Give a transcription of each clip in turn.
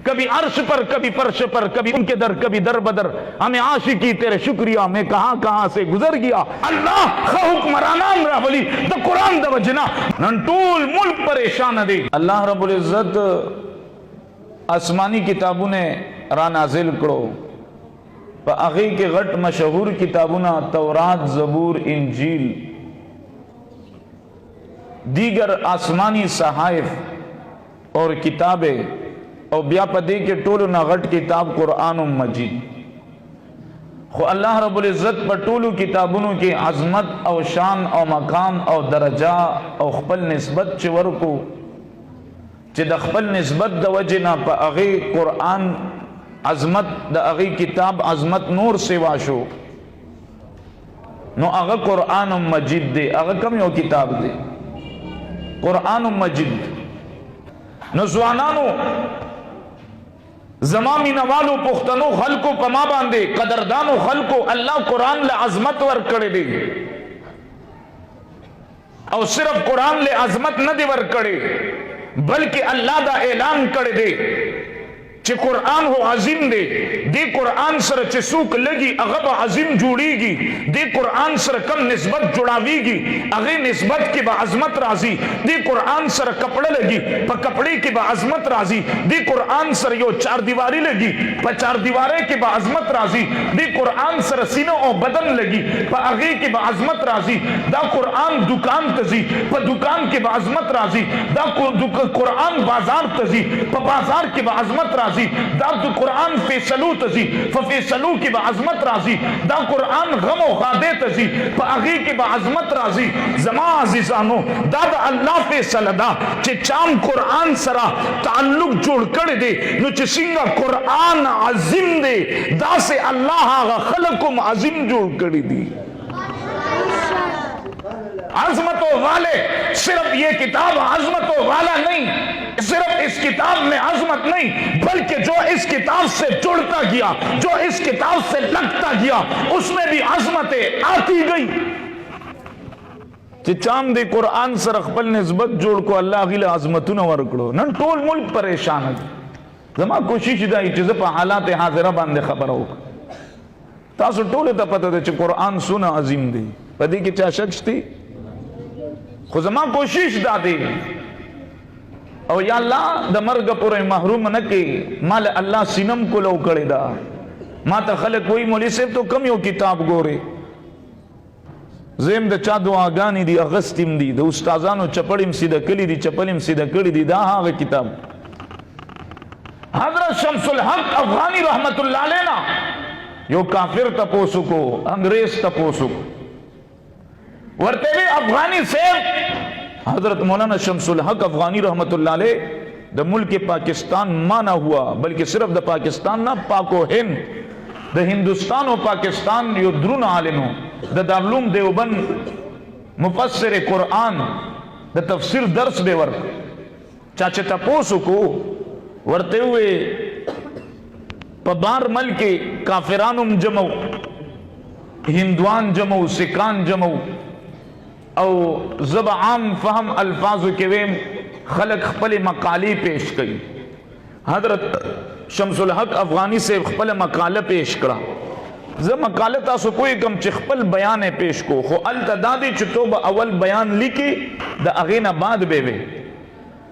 کبھی عرش پر کبھی فرش پر، کبھی ان کے در کبھی در بدر، ہمیں عاشقی تیرے شکریہ میں کہاں کہاں سے گزر گیا۔ اللہ خواہ حکمرانان را ولی دا قرآن دا وجنا نن ټول ملک پریشان دے۔ اللہ رب العزت آسمانی کتابوں نے را نازل کرو، پا اغی کے غٹ مشہور کتابونا تورات، زبور، انجیل، دیگر آسمانی صحائف اور کتابیں، اور بیا پدے کے ٹولو نا غٹ کتاب قرآن مجید۔ خو اللہ رب العزت پر ٹولو کتابونو کی عظمت او شان او مقام او درجہ او خپل نسبت چور کو چی دا خپل نسبت دا وجنا پا اغی قرآن عظمت، دا اغی کتاب عظمت نور سوا شو، نو اغا قرآن مجید دے، اغا کم یو کتاب دے قرآن مجید۔ نو زوانانو زمامی نوالو پختنو خلقو پما باندے قدردانو خلقو اللہ قرآن لے عظمت ور کڑے دے، او صرف قرآن لے عظمت نہ دے ور کڑے بلکہ اللہ دا اعلان کڑے دے چھ قرآن ہو عظیم دے، دے قرآن سر چھ سوک لگی اغب عظیم جوڑی گی، دے قرآن سر کم نسبت جڑاوی گی اغی نسبت کی با عظمت رازی، دے قرآن سر کپڑا لگی پا کپڑے کی با عظمت رازی، دے قرآن سر یو چار دیواری لگی پا چار دیوارے کی با عظمت رازی، دے قرآن سر سینہ او بدن لگی پا اغی کی با عظمت رازی، دا قرآن دکان تزی پا دکان کی با عظمت رازی، دا قرآن بازار تزی پا بازار کی با عظمت رازی، دا قرآن فیصلو تزی فیصلو کی با عظمت رازی، دا قرآن غم و غادے تزی پا اغی کی با عظمت رازی۔ زمان عزیزانو دا دا اللہ فیصل دا چھ چام قرآن سرا تعلق جوڑ کر دے نو چھ سنگا قرآن عظیم دے، دا سے اللہ آغا خلقم عظیم جوڑ کر دی۔ عظمتوں والے صرف یہ کتاب عظمتوں والا نہیں، صرف اس کتاب میں عظمت نہیں بلکہ جو اس کتاب سے جڑتا گیا، جو اس کتاب سے لگتا گیا، اس میں بھی عظمتیں آتی گئی۔ چام دے قرآن سر اخبل نسبت جوڑ کو اللہ غیل عظمتوں نور کرو، نن ٹول ملک پریشان ہے۔ زمان کوشش دائی چیز پا حالات حاضرہ باندے خبر ہوگا، تاسو ٹولے تا پتہ دے چھ قرآن سونا عظیم دے پدی کی چاہ شخص تھی، خو زمان کوشش دا دے او یا اللہ دا مرگ پورے محروم نکی مال اللہ سینم کو لو کڑے دا، ما تا خلق کوئی مولی صرف تو کم یو کتاب گورے زیم دا چا دعا گانی دی اغسطیم دی دا استازانو چپڑیم سیدہ کلی دی چپڑیم سیدہ کلی دی دا ہاں کتاب۔ حضرت شمس الحق افغانی رحمت اللہ علینا یو کافر تپوسو کو انگریز تپوسو کو ورتے بھی افغانی سے حضرت مولانا شمس الحق افغانی رحمت اللہ علیہ دا ملک پاکستان مانا ہوا، بلکہ صرف دا پاکستان نہ پاک و ہند، دا ہندوستان و پاکستان یو درون عالمو، دا دارالعلوم دیوبند مفسر قرآن دا تفسیر درس دے ورک چاچے تپوسو کو ورتے ہوئے پا بار ملک کافرانم جمعو، ہندوان جمعو، سکان جمعو، او زب عام فہم الفاظ کے ویم خلق خپل مقالی پیش کئی۔ حضرت شمس الحق افغانی سے خپل مقالہ پیش کرا، زب مقالہ تاسو کوئی کم چھ خپل بیان پیش کو، خو التدادی چھتو با اول بیان لکی دا اغین بعد بے بے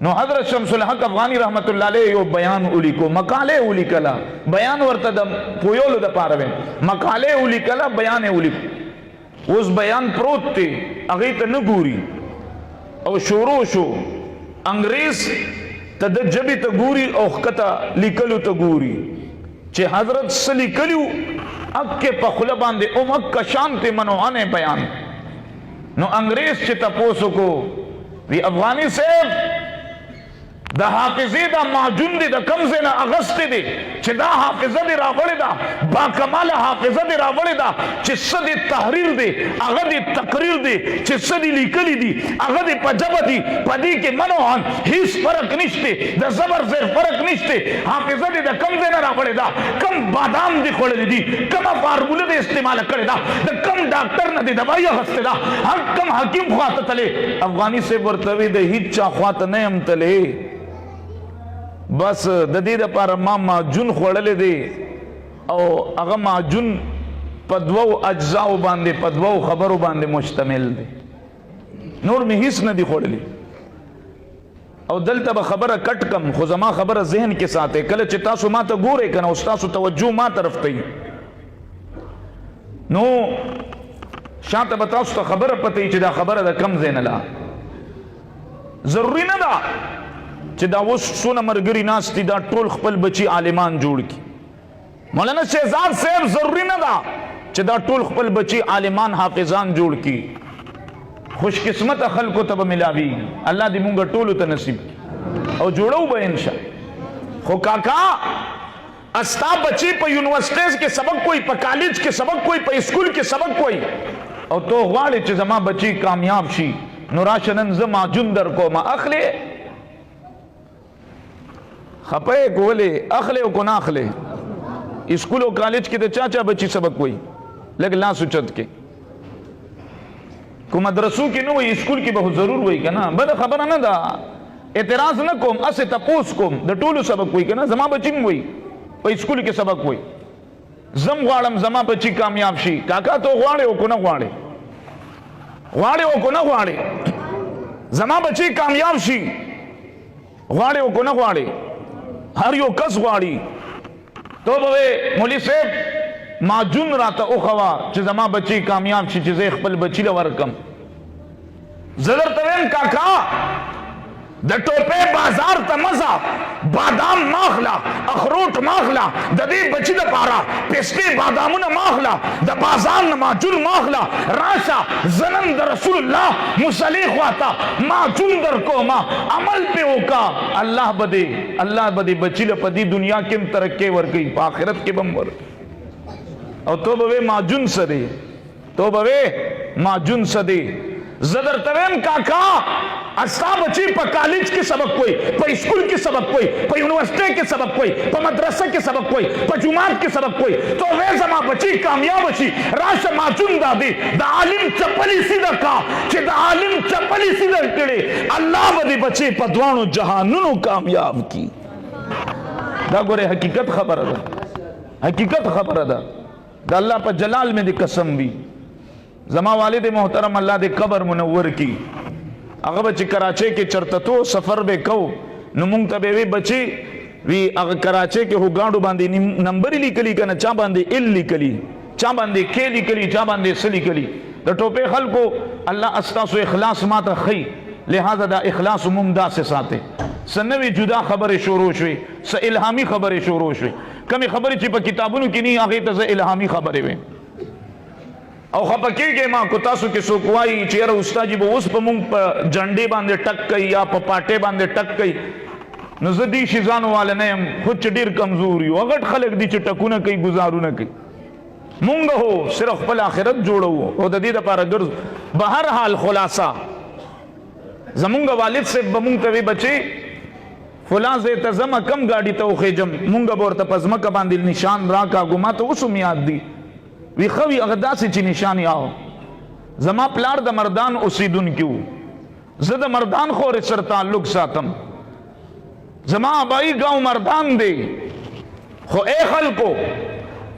نو حضرت شمس الحق افغانی رحمت اللہ علیہ یو بیان اولی کو مقالے اولی کلا بیان ورطا دا پویولو دا پاروے مقالے اولی کلا بیان اولی کو اس بیان پروت تے اغیت نگوری او شورو شو انگریز تا دا جبی تا گوری او خکتا لکلو تا گوری چھے حضرت سلی کلیو اک پخلا باندے اک شانت منوعانے بیان نو انگریز چھے تا پوسو کو وی افغانی صاحب دا حافظی دا معجون دی دا کمزے نا اغسطی دی چھ دا حافظہ دی راوڑی دا با کمال حافظہ دی راوڑی دا چھ صدی تحریر دی اغا دی تقریر دی چھ صدی لیکلی دی اغا دی پجب دی پدی کے منوحان ہیس فرق نشتے دا زبر زیر فرق نشتے حافظہ دی دا کمزے نا راوڑی دا کم بادام دی خوڑی دی کم فارمولہ دی استعمال کرے دا دا کم ڈاکٹر نا دی دوائی غستے دا کم حکیم خواہتا تلے افغانی سے برتوی دا ہیچ چا خواہتا نیم تلے بس د دې لپاره ما معجون خوړلې دی او هغه معجون په دوو اجزاو باندې په دوو خبرو باندې مشتمل دی، نور مې هیڅ نه دی خوړلی. او دلته به خبره کټ کم، خو زما خبره ذهن کې ساتئ. کله چې تاسو ما ته ګورئ که نه، او ستاسو توجه ما طرف ته وي، نو شاته به تاسو ته خبره پته وي چې دا خبره د کم ځای نه لا. ضروري نه ده چې دا اوس څونه ملګري ناست دي دا ټول خپل بچي عالمان جوړ کړي. مولانا شہزاد صاحب ضروری نه ده چې دا ټول خپل بچي عالمان حافظان جوړ کړي. خوش قسمت خلکو ته به ملاوي، الله دې مونږ ټولو ته نصیب او جوړو به انشاء. خو کاکا استا بچی په یونیورسټیز کې سبق کوئی، په کالج کې سبق کوئی، په اسکول کې سبق کوئی، او تو غواړي چې زما بچی کامیاب شي، نو راشه نن زه معجون در کوم. اخلې خپه کولې اخلې او کو نه اخلې. اسکول او کالج کې د چا چا بچی سبق کوئی؟ لږ لاس اوچت کې. کو مدرسو کې نو وي، اسکول کې به ضرور وي که نه. بده خبره نه ده، اعتراض نه کوم، اسې تپوس کوم. د ټولو سبق کوي که نه؟ زما بچی م وي په اسکول کې سبق کوي. زم غواړم زما بچی کامیاب شي. کاکا تو غواړې او کو نه غواړې؟ غواړې او کو نه غواړې؟ زما بچی کامیاب شي غواړې او کو نه غواړې؟ هر یو کس غواړي. تو به مولوي صاحب معجون راته وښوه چې زما بچی کامیاب شي، چې زه خپل بچی له ورکم. زه درته وایم کاکا د ټوپې بازار ته مزه، بادام ماخله، اخروټ ماخله، د دې بچی دپاره پسته بادامونه ماخله، د بازار نه معجون ماخله، راشه زه نن د رسول الله مصلي خواته معجون در کومه، عمل پې وکړه. الله به دې بچی له په دې دنیا کې هم ترقی ورکوي، په آخرت کې به هم ورکوي. او تو به معجون څه دی؟ تو به معجون څه دی؟ زه درته وایم کاکا استا بچی په کالج کې سبق کوي، په اسکول کې سبق کوي، په یونیورسٹی کې سبق کوي، په مدرسه کې سبق کوي، په جماعت کې سبق کوي. تو وې زما بچی کامیاب شي، راشه معجون دادی د عالم چپلی سیده کا، چې د عالم چپلی سیده کړي الله به دې بچی په دوانو جهانونو کامیاب کی. دا ګوره حقیقت خبره ده، حقیقت خبره ده. دا الله په جلال میں دی قسم وی. زما والد محترم اللہ دے قبر منور کی، هغه به چې کراچۍ کې چرته تو سفر به کو، نو مونږ ته به وی بچی وی هغه کراچۍ کې هو ګاډو باندې نمبر لیکلی کنه، چا باندې ال لیکلی، چا باندې کې لیکلی، چا باندې س لیکلی. د ټوپې خلکو الله استاسو اخلاص ماته خی، لہذا دا اخلاص ممدا سے ساته. سنوي جدا خبرې شروع شوي، س الهامي خبرې شروع شوي. کمی خبرې چې په کتابونو کې نه هغه ته الهامي خبرې وي. او خپکیږي ما کو تاسو کې څوک وایي چې یاره استاد جی به اوس په مونږ په جنډې باندې ټک کوي یا په پاټې باندې ټک کوي، نو زه دې شي ځانو والا نه یم، خود چې ډېر کمزور یو. غټ خلک دي چې ټکونه کوي، ګزارونه کوي. مونږ هو صرف خپل آخرت جوړو او د دې لپاره ګرځو. به هر حال خلاصه زمونږ والد صاحب به مونږ ته وی بچي فلاں ځای ته ځمه کم ګاډي ته وخېجم، مونږ به ورته په ځمکه باندې نشان راکاږو. ما ته اوس هم یاد دي وی خوی هغه داسې چې نشان یاو. زما پلار د مردان اوسیدونکی و، زه د مردان خورې سره تعلق ساتم. زما آبائی گاؤں مردان دی. خو اے خلکو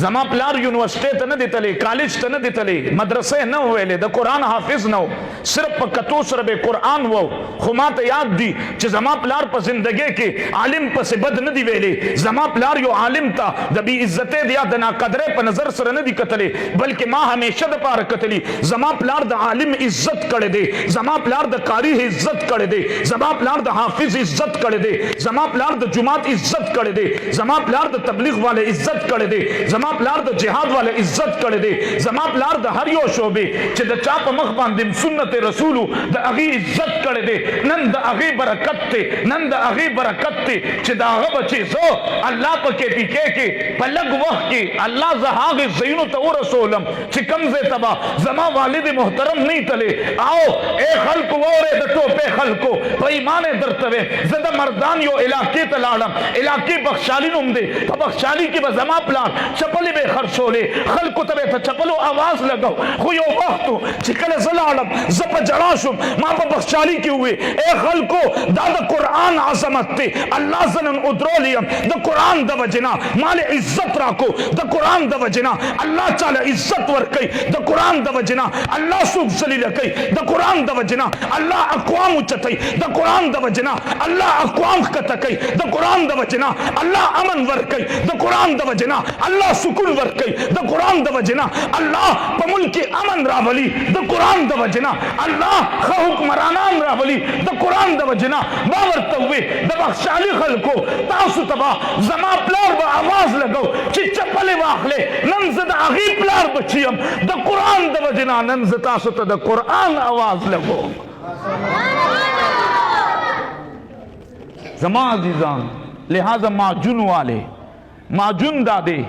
زما پلار یونیورسٹی ته نه دی تللی، کالج ته نه دی تللی، مدرسې نه ویلې، د قرآن حافظ نه و، صرف په کتو سره به قرآن و. خو ما ته یاد دی چې زما پلار په زندګۍ کې عالم پسې بد نه دی ویلې. زما پلار یو عالم ته د بې عزتۍ یا د ناقدرۍ په نظر سره نه دی کتلی، بلکې ما همیشه دپاره کتلی. زما پلار د عالم عزت کړی دی، زما پلار د قاری عزت کړی دی، زما پلار د حافظ عزت کړی دی، زما پلار د جماعت عزت کړی دی، زما پلار د تبلیغ والے عزت کړی دی، زما پلار د جهاد والے عزت کړی دی، زما پلار د هر یو شعبې چې د چا په مخ باندې سنت رسولو د هغې عزت کړی دی. نن د هغې برکت دی، نن د هغې برکت دی چې د هغه بچې زه الله په KPK کې په لږ وخت کې الله زه هغې ځایونو ته ورسولم چې کوم ځای ته به زما والد محترم نه تللی. او اے خلکو واورئ، د ټوپې خلکو په ایمان یې درته ویم، زه د مردان یو علاقې ته لاړم، علاقې بخشالي نوم دی. په بخشالي کې به زما پلار چپلی بے خرچولے خلق تبے تا چپلو آواز لگاو خو یو وقتو چکل زلالم زپ جڑاشم ما پا بخشالی کی ہوئے اے خلقو دا قرآن عظمت تے اللہ زنن ادرولیم دا قرآن دا وجنا مال عزت راکو دا قرآن دا وجنا اللہ چالا عزت ورکی دا قرآن دا وجنا اللہ سوک زلیل کی دا قرآن دا وجنا اللہ اقوام اچھتائی دا قرآن دا وجنا اللہ اقوام کتکی دا قرآن دا وجنا اللہ امن ورکی دا قرآن دا وجنا اللہ سکون ورکی دا قرآن دا وجنا اللہ پا ملک امن راولی دا قرآن دا وجنا اللہ حکمرانان راولی دا قرآن دا وجنا باورتوے دا بخشالی خلقو تاسو تبا زما پلار با آواز لگو چی چپلے واخلے ننزد آغی پلار بچیم دا قرآن دا وجنا ننزد تاسو تا دا قرآن آواز لگو زما عزیزان لہذا معجون والے معجون دادے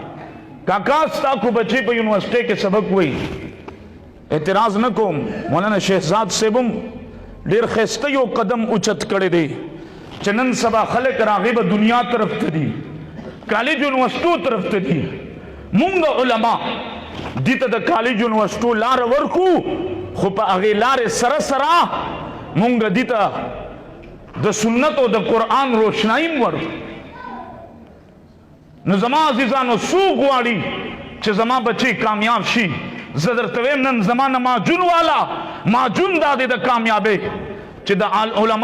کاکاستا کو بچے پہ یونیورسٹی کے سبق ہوئی اعتراض نہ کو مولانا شہزاد سیبم دیر خیستیو قدم اچت کڑے دے چنن سبا خلق راغب دنیا طرف تدی کالج یونیورسٹو طرف تدی مونگا علماء دیتا دا کالج یونیورسٹو لار ورکو خوپا اغی لار سرسرا مونگا دیتا دا سنت و دا قرآن روشنائیم ورکو نو زما عزیزانو سوق والی چھ زما بچی کامیاب شی زدر تویم نن زمان ماجون والا ماجون دادے دا کامیابے چھ دا علماء